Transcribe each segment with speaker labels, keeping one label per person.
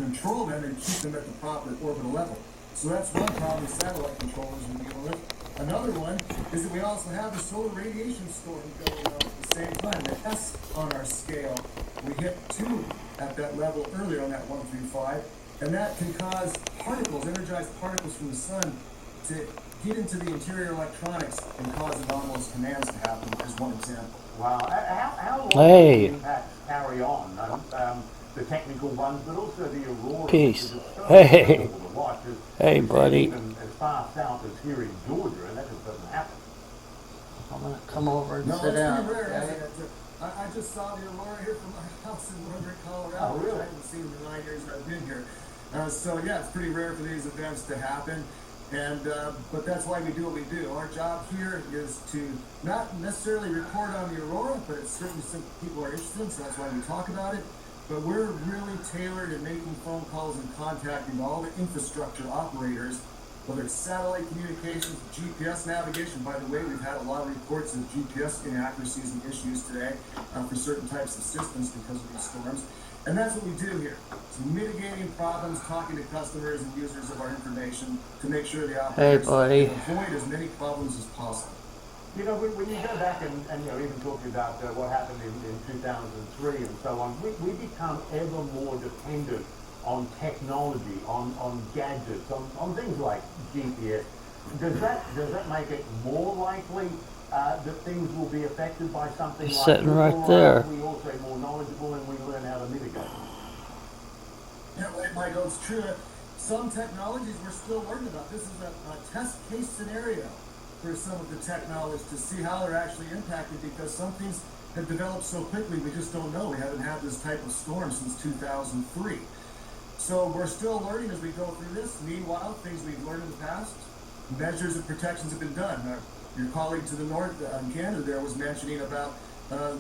Speaker 1: control them and keep them at the proper orbital level. So that's one problem with satellite controllers we deal with. Another one is that we also have the solar radiation storm going on at the same time. The S on our scale, we hit 2 at that level earlier on that 1 through 5, and that can cause particles, energized particles from the sun, to get into the interior electronics and cause anomalous commands to happen, is one example.
Speaker 2: Wow. How long do the impacts carry on? The technical ones, but also the aurora.
Speaker 3: Peace.
Speaker 2: So
Speaker 3: Hey.
Speaker 2: to watch.
Speaker 3: Hey, buddy.
Speaker 2: Even as far south as here in Georgia, and that just doesn't happen.
Speaker 3: I'm gonna come over and
Speaker 1: No,
Speaker 3: sit
Speaker 1: it's
Speaker 3: down.
Speaker 1: pretty rare, isn't it? I just saw the aurora here from my house in Woodbury, Colorado.
Speaker 2: Oh, really?
Speaker 1: Which I haven't seen in the 9 years that I've been here. So yeah, it's pretty rare for these events to happen. And but that's why we do what we do. Our job here is to not necessarily report on the aurora, but it's certainly something people are interested in, so that's why we talk about it. But we're really tailored in making phone calls and contacting all the infrastructure operators, whether it's satellite communications, GPS navigation. By the way, we've had a lot of reports of GPS inaccuracies and issues today for certain types of systems because of these storms. And that's what we do here. It's mitigating problems, talking to customers and users of our information to make sure the operators
Speaker 3: buddy.
Speaker 1: can avoid as many problems as possible.
Speaker 2: You know, when you go back and you know, even talking about what happened in 2003 and so on, we become ever more dependent on technology, on gadgets, on things like GPS. Does that make it more likely that things will be affected by something
Speaker 3: He's
Speaker 2: like
Speaker 3: sitting
Speaker 2: this,
Speaker 3: right
Speaker 2: or
Speaker 3: there.
Speaker 2: are we also more knowledgeable and we learn how to mitigate?
Speaker 1: Yeah, Michael, it's true. Some technologies we're still learning about. This is a test case scenario for some of the technologies to see how they're actually impacted, because some things have developed so quickly we just don't know. We haven't had this type of storm since 2003. So we're still learning as we go through this. Meanwhile, things we've learned in the past, measures of protections have been done. Your colleague to the north in Canada there was mentioning about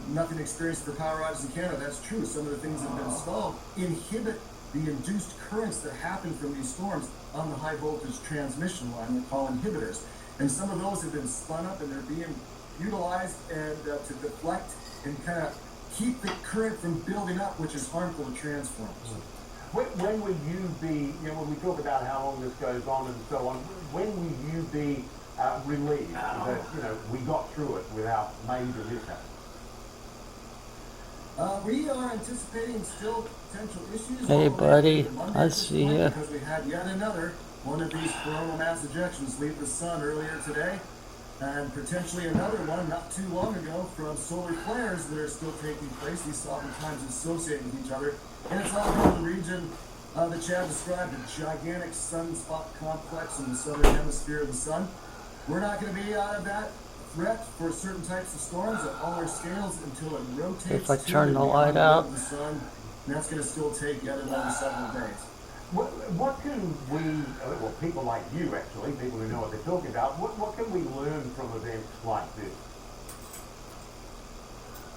Speaker 1: nothing experienced for power outages in Canada. That's true. Some of the things that have been installed inhibit the induced currents that happen from these storms on the high voltage transmission line. They're called inhibitors. And some of those have been spun up and they're being utilized and to deflect and kind of keep the current from building up, which is harmful to transformers.
Speaker 2: When will you be, you know, when we talk about how long this goes on and so on, when will you be relieved that, you know, we got through it without major mishaps?
Speaker 1: We are anticipating still potential issues.
Speaker 3: Hey, buddy. I see ya.
Speaker 1: Because we had yet another one of these coronal mass ejections leave the sun earlier today, and potentially another one not too long ago from solar flares that are still taking place. These oftentimes associated with each other, and it's all in the region that Chad described, a gigantic sunspot complex in the southern hemisphere of the sun. We're not going to be out of that threat for certain types of storms at all our scales until it rotates
Speaker 3: If I
Speaker 1: to
Speaker 3: turn the
Speaker 1: and
Speaker 3: light
Speaker 1: beyond
Speaker 3: out.
Speaker 1: the sun, and that's going to still take yet another several days.
Speaker 2: What can we, well, people like you actually, people who know what they're talking about, what can we learn from events like this?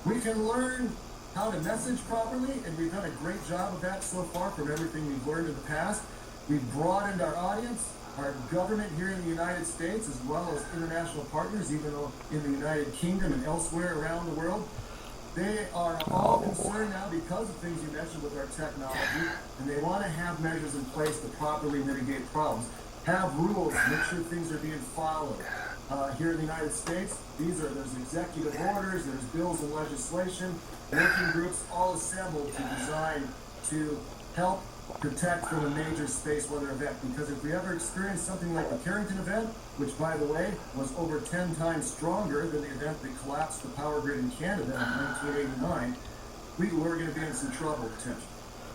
Speaker 1: We can learn how to message properly, and we've done a great job of that so far from everything we've learned in the past. We've broadened our audience, our government here in the United States, as well as international partners, even though in the United Kingdom and elsewhere around the world. They are all concerned now because of things you mentioned with our technology, and they want to have measures in place to properly mitigate problems. Have rules, make sure things are being followed. Here in the United States, there's executive orders, there's bills and legislation, working groups all assembled to design to help protect from a major space weather event. Because if we ever experience something like the Carrington event, which by the way was over 10 times stronger than the event that collapsed the power grid in Canada in 1989, we're going to be in some trouble potentially.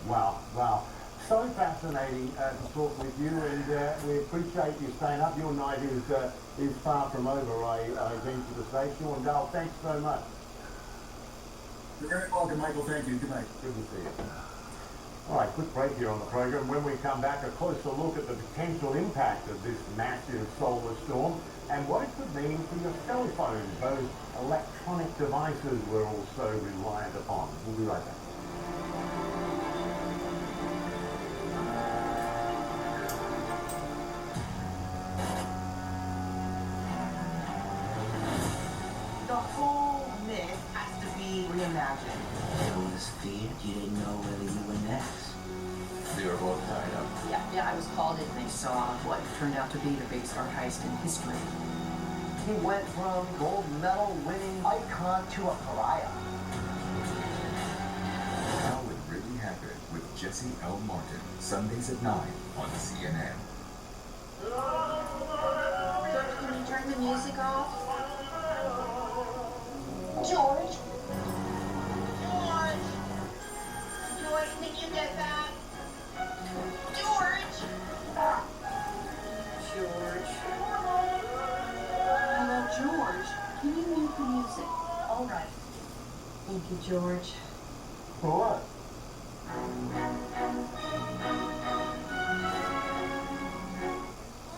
Speaker 2: Wow. So fascinating to talk with you, and we appreciate you staying up. Your night is far from over, I venture to say. Sean Dale, thanks so much.
Speaker 1: You're very welcome, Michael. Thank you. Good night.
Speaker 2: Good to see you. All right, quick break here on the program. When we come back, a closer look at the potential impact of this massive solar storm and what it could mean for your cell phones, those electronic devices we're all so reliant upon. We'll be right back.
Speaker 4: The whole myth has to be reimagined.
Speaker 5: There was fear. You didn't know whether you were next.
Speaker 6: There have
Speaker 4: Yeah, I was called in and they saw what turned out to be the biggest art heist in history.
Speaker 5: He went from gold medal winning icon to a pariah.
Speaker 6: How it really happened with Jesse L. Martin, Sundays at 9 on CNN.
Speaker 7: George, can you turn the music off?
Speaker 8: George?
Speaker 7: George! George, can you get that? George!
Speaker 4: George. Hello, George. Can you mute the music? All right. Thank you, George.
Speaker 2: For what?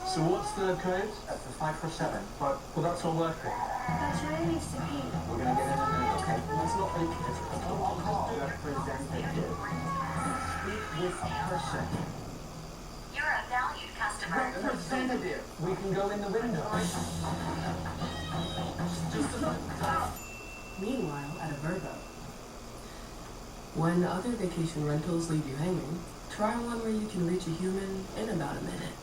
Speaker 9: So what's the code?
Speaker 5: That's the 547.
Speaker 9: Right, well that's all working.
Speaker 7: That's really sweet.
Speaker 5: We're gonna get in a minute, okay?
Speaker 9: It's not okay.
Speaker 5: I'll call representative. Speak with a person.
Speaker 8: You're a valued customer.
Speaker 5: Representative.
Speaker 9: We can go in the window.
Speaker 10: Meanwhile, at a Verbo. When other vacation rentals leave you hanging, try one where you can reach a human in about a minute.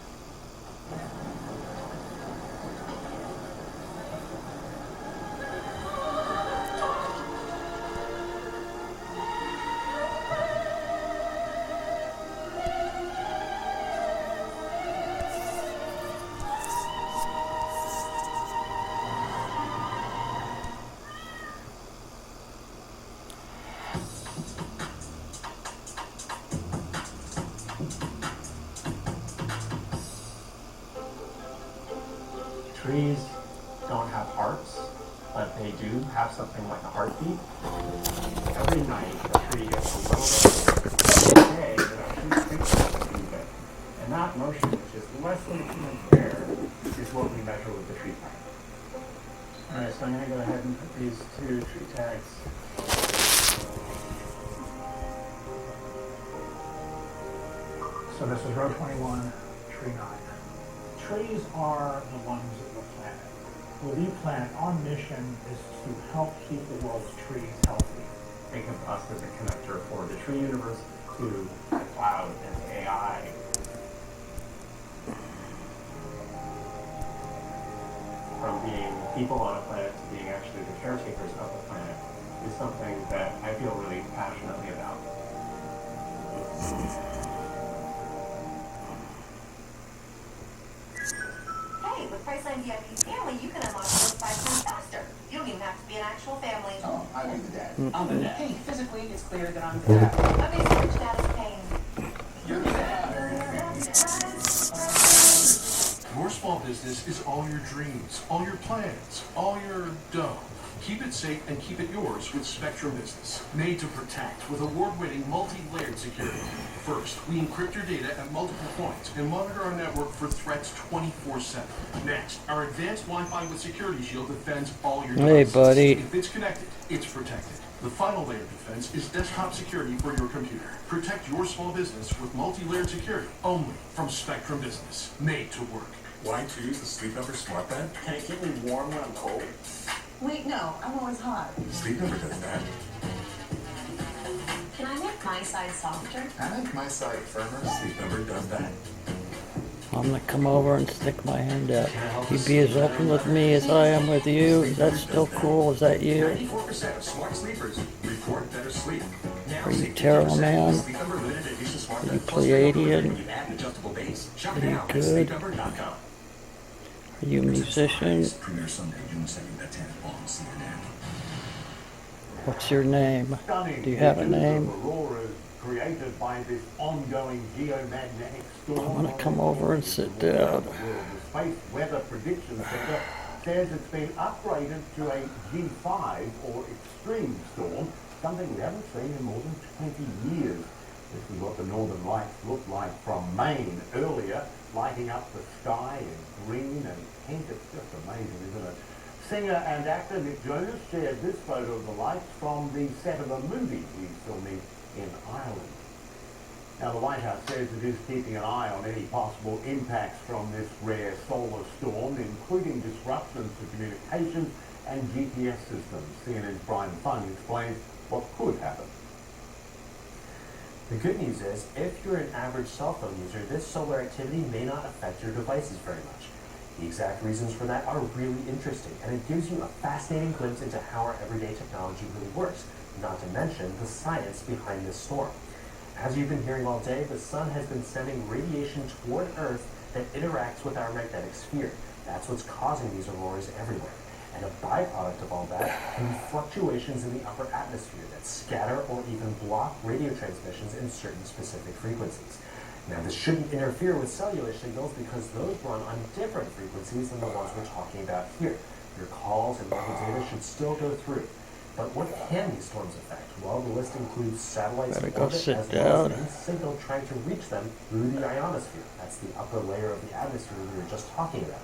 Speaker 11: Trees don't have hearts, but they do have something like a heartbeat. Every night, a tree gets a little bit every day that a tree thinks it's a little bit. And that motion, which is less than a human hair, is what we measure with the tree plant. Alright, so I'm going to go ahead and put these two tree tags. So this is row 21, tree 9. Trees are the ones that we're planting. What we plant, our mission is to help keep the world's trees healthy. Think of us as a connector for the tree universe to the cloud and AI. From being people on a planet to being actually the caretakers of the planet is something that I feel really passionately about.
Speaker 8: Hey, with Priceline VIP Family, you can unlock those 5 times faster. You don't even have to be an actual family.
Speaker 5: Oh, I'll be the dad.
Speaker 4: I'm the dad. Hey, physically, it's clear that I'm the dad.
Speaker 8: Okay, so which dad is paying?
Speaker 5: You're the dad.
Speaker 12: Your small business is all your dreams, all your plans, all your dough. Keep it safe and keep it yours with Spectrum Business. Made to protect with award-winning multi-layered security. First, we encrypt your data at multiple points and monitor our network for threats 24/7. Next, our advanced Wi-Fi with Security Shield defends all your
Speaker 3: Hey,
Speaker 12: devices.
Speaker 3: buddy.
Speaker 12: If it's connected, it's protected. The final layer of defense is desktop security for your computer. Protect your small business with multi-layered security only from Spectrum Business. Made to work.
Speaker 6: Why choose the Sleep Number Smart Bed?
Speaker 5: Can it keep me warm when I'm cold?
Speaker 4: Wait, no, I'm always hot.
Speaker 6: Sleep Number does that.
Speaker 8: Can I make my side softer?
Speaker 6: I make my side firmer. Sleep Number does that.
Speaker 3: I'm gonna come over and stick my hand out. You be as open with me as I am with you. Is that still cool? Is that you?
Speaker 6: 94% of smart sleepers report better sleep. Now,
Speaker 3: Are you
Speaker 6: save
Speaker 3: terrible,
Speaker 6: 50%
Speaker 3: man?
Speaker 6: with Sleep Number limited edition smart
Speaker 3: Are you
Speaker 6: bed plus free
Speaker 3: Pleiadian?
Speaker 6: when you add an adjustable base. Shop
Speaker 3: Are you
Speaker 6: now at
Speaker 3: good?
Speaker 6: sleepnumber.com.
Speaker 3: Are you a musician?
Speaker 6: Premier Sunday, June 2nd at 10 on CNN.
Speaker 3: What's your name?
Speaker 2: Stunning
Speaker 3: Do you have a
Speaker 2: pictures
Speaker 3: name?
Speaker 2: of auroras created by this ongoing geomagnetic storm.
Speaker 3: I'm gonna come over and sit down.
Speaker 2: The Space Weather Prediction Center says it's been upgraded to a G5 or extreme storm, something we haven't seen in more than 20 years. This is what the northern lights looked like from Maine earlier, lighting up the sky in green and pink. It's just amazing, isn't it? Singer and actor Nick Jonas shared this photo of the lights from the set of a movie he's filming in Ireland. Now, the White House says it is keeping an eye on any possible impacts from this rare solar storm, including disruptions to communications and GPS systems. CNN's Brian Fung explains what could happen.
Speaker 11: The good news is, if you're an average cell phone user, this solar activity may not affect your devices very much. The exact reasons for that are really interesting, and it gives you a fascinating glimpse into how our everyday technology really works, not to mention the science behind this storm. As you've been hearing all day, the sun has been sending radiation toward Earth that interacts with our magnetic sphere. That's what's causing these auroras everywhere. And a byproduct of all that can be fluctuations in the upper atmosphere that scatter or even block radio transmissions in certain specific frequencies. Now, this shouldn't interfere with cellular signals because those run on different frequencies than the ones we're talking about here. Your calls and mobile data should still go through. But what can these storms affect? Well, the list includes satellites in orbit as well as any signal trying to reach them through the ionosphere. That's the upper layer of the atmosphere we were just talking about.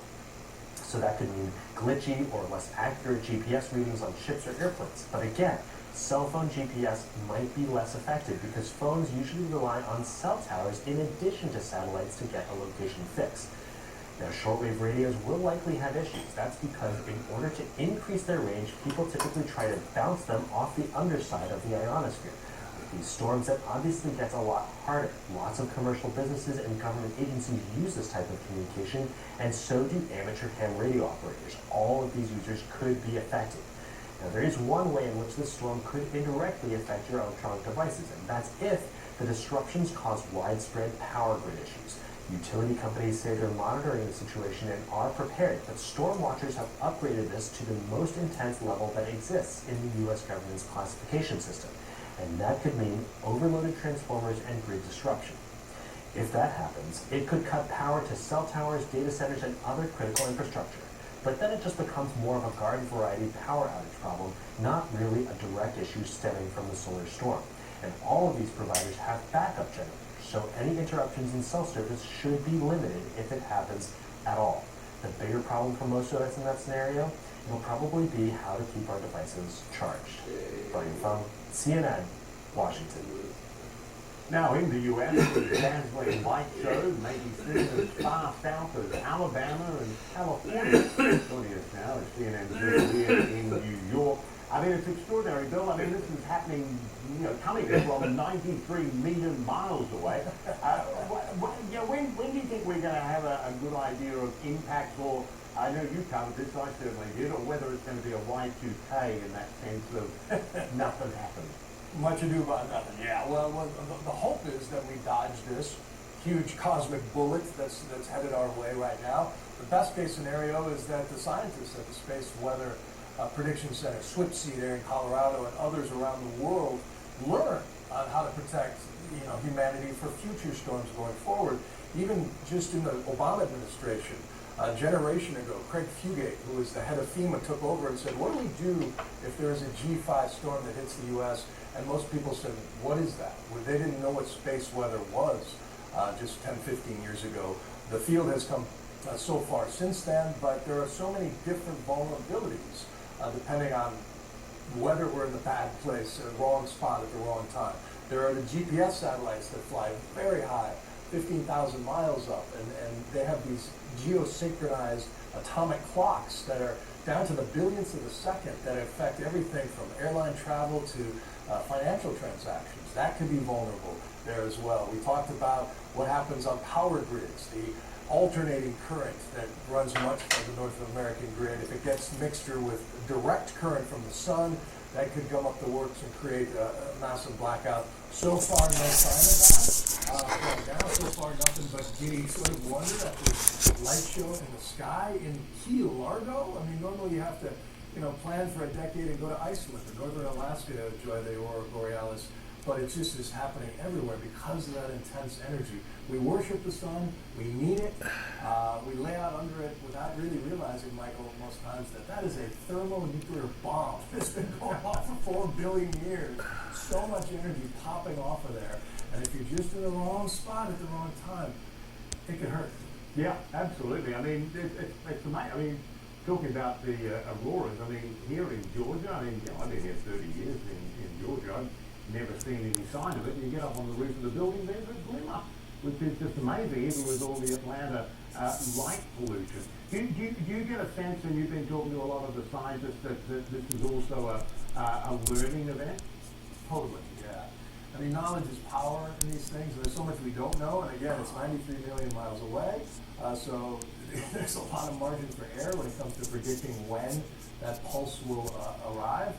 Speaker 11: So that could mean glitchy or less accurate GPS readings on ships or airplanes. But again, cell phone GPS might be less effective because phones usually rely on cell towers in addition to satellites to get a location fix. Now, shortwave radios will likely have issues. That's because in order to increase their range, people typically try to bounce them off the underside of the ionosphere. With these storms, that obviously gets a lot harder. Lots of commercial businesses and government agencies use this type of communication, and so do amateur ham radio operators. All of these users could be affected. Now, there is one way in which this storm could indirectly affect your electronic devices, and that's if the disruptions cause widespread power grid issues. Utility companies say they're monitoring the situation and are prepared, but storm watchers have upgraded this to the most intense level that exists in the U.S. government's classification system, and that could mean overloaded transformers and grid disruption. If that happens, it could cut power to cell towers, data centers, and other critical infrastructure. But then it just becomes more of a garden variety power outage problem, not really a direct issue stemming from the solar storm. And all of these providers have backup generators, so any interruptions in cell service should be limited if it happens at all. The bigger problem for most of us in that scenario will probably be how to keep our devices charged. Brian Fung, CNN, Washington.
Speaker 2: Now, in the US, the dazzling light show may be seen as far south as Alabama and California. Joining us now is CNN here in New York. I mean, it's extraordinary, Bill. I mean, this is happening, coming from 93 million miles away. When do you think we're going to have a good idea of impact, or I know you covered this, I certainly did, or whether it's going to be a Y2K in that sense of nothing happened?
Speaker 13: Much ado about nothing. Yeah. Well, the hope is that we dodge this huge cosmic bullet that's headed our way right now. The best case scenario is that the scientists at the Space Weather Prediction Center, SWPC there in Colorado, and others around the world learn on how to protect humanity for future storms going forward. Even just in the Obama administration, a generation ago, Craig Fugate, who was the head of FEMA, took over and said, what do we do if there is a G5 storm that hits the U.S.? And most people said, what is that? Well, they didn't know what space weather was just 10, 15 years ago. The field has come so far since then, but there are so many different vulnerabilities depending on whether we're in the bad place, the wrong spot at the wrong time. There are the GPS satellites that fly very high, 15,000 miles up, and they have these geosynchronized atomic clocks that are down to the billionths of a second that affect everything from airline travel to financial transactions. That could be vulnerable there as well. We talked about what happens on power grids, the alternating current that runs much of the North American grid. If it gets mixture with direct current from the sun, that could gum up the works and create a massive blackout. So far, no sign of that. So far, nothing but giddy sort of wonder at this light show in the sky in Key Largo. I mean, normally you have to, plan for a decade and go to Iceland or northern Alaska to enjoy the aurora borealis. But it just is happening everywhere because of that intense energy. We worship the sun, we need it, we lay out under it without really realizing, Michael, most times that is a thermonuclear bomb that's been going on for 4 billion years. So much energy popping off of there. And if you're just in the wrong spot at the wrong time, it can hurt.
Speaker 2: Yeah, absolutely. I mean, it's amazing. I mean, talking about the auroras, I mean, here in Georgia, I've been here 30 years in Georgia. I've never seen any sign of it. You get up on the roof of the building, there's a glimmer, which is just amazing, even with all the Atlanta light pollution. Do you get a sense, and you've been talking to a lot of the scientists, that this is also a learning event?
Speaker 13: Totally, yeah. I mean, knowledge is power in these things. There's so much we don't know, and again, it's 93 million miles away, so there's a lot of margin for error when it comes to predicting when that pulse will arrive.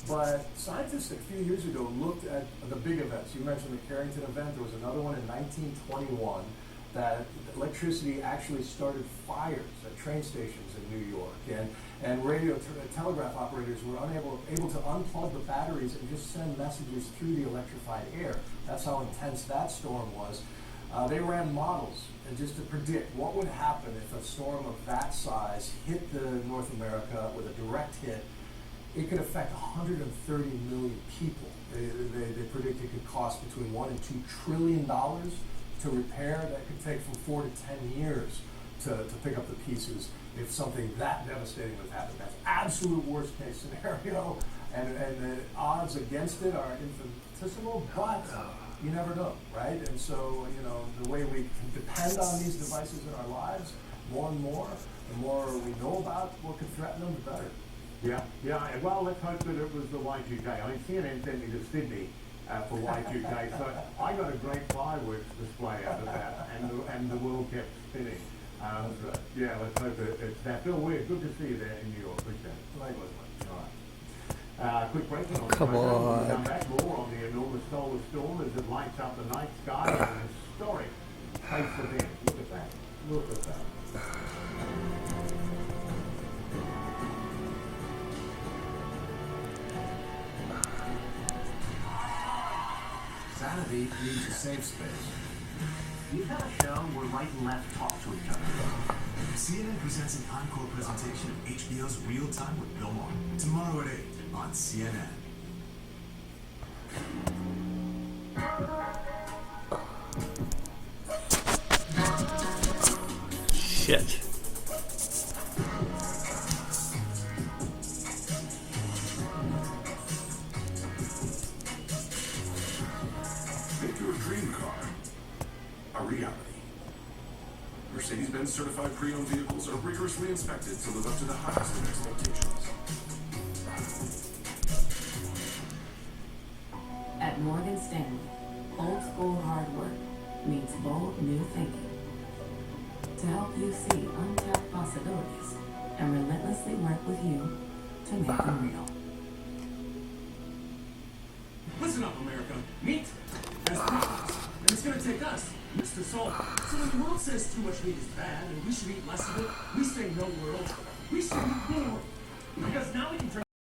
Speaker 13: But scientists a few years ago looked at the big events. You mentioned the Carrington event. There was another one in 1921 that electricity actually started fires at train stations in New York, and radio telegraph operators were able to unplug the batteries and just send messages through the electrified air. That's how intense that storm was. They ran models just to predict what would happen if a storm of that size hit North America with a direct hit. It could affect 130 million people. They predict it could cost between $1 and $2 trillion to repair. That could take from 4 to 10 years to pick up the pieces if something that devastating would happen. That's absolute worst case scenario, and the odds against it are infinitesimal, but you never know, right? And so, you know, the way we can depend on these devices in our lives more and more, the more we know about what could threaten them, the better.
Speaker 2: Yeah. Well, let's hope that it was the Y2K. I mean, CNN sent me to Sydney for Y2K, so I got a great fireworks display out of that, and the world kept spinning. Yeah, let's hope that it's that. Bill Weir, good to see you there in New York. Appreciate it.
Speaker 13: Likewise.
Speaker 2: All right. Quick break.
Speaker 3: Come on.
Speaker 2: We'll come back more on the enormous solar storm as it lights up the night sky and an historic pace event. Look at that. Look at that.
Speaker 6: Sanity needs a safe space.
Speaker 5: We've got a show where right and left talk to each other.
Speaker 6: CNN presents an encore presentation of HBO's Real Time with Bill Maher. Tomorrow at 8 on CNN.
Speaker 3: Shit.
Speaker 12: Make your dream car a reality. Mercedes-Benz certified pre-owned vehicles are rigorously inspected to live up to the highest of expectations.
Speaker 10: At Morgan Stanley, old school hard work meets bold new thinking. To help you see untapped possibilities and relentlessly work with you to make them real.
Speaker 12: Listen up, America. Meat has problems, and it's going to take us meat to solve it. So when the world says too much meat is bad and we should eat less of it, we say no, world. We should eat more. Because now we can turn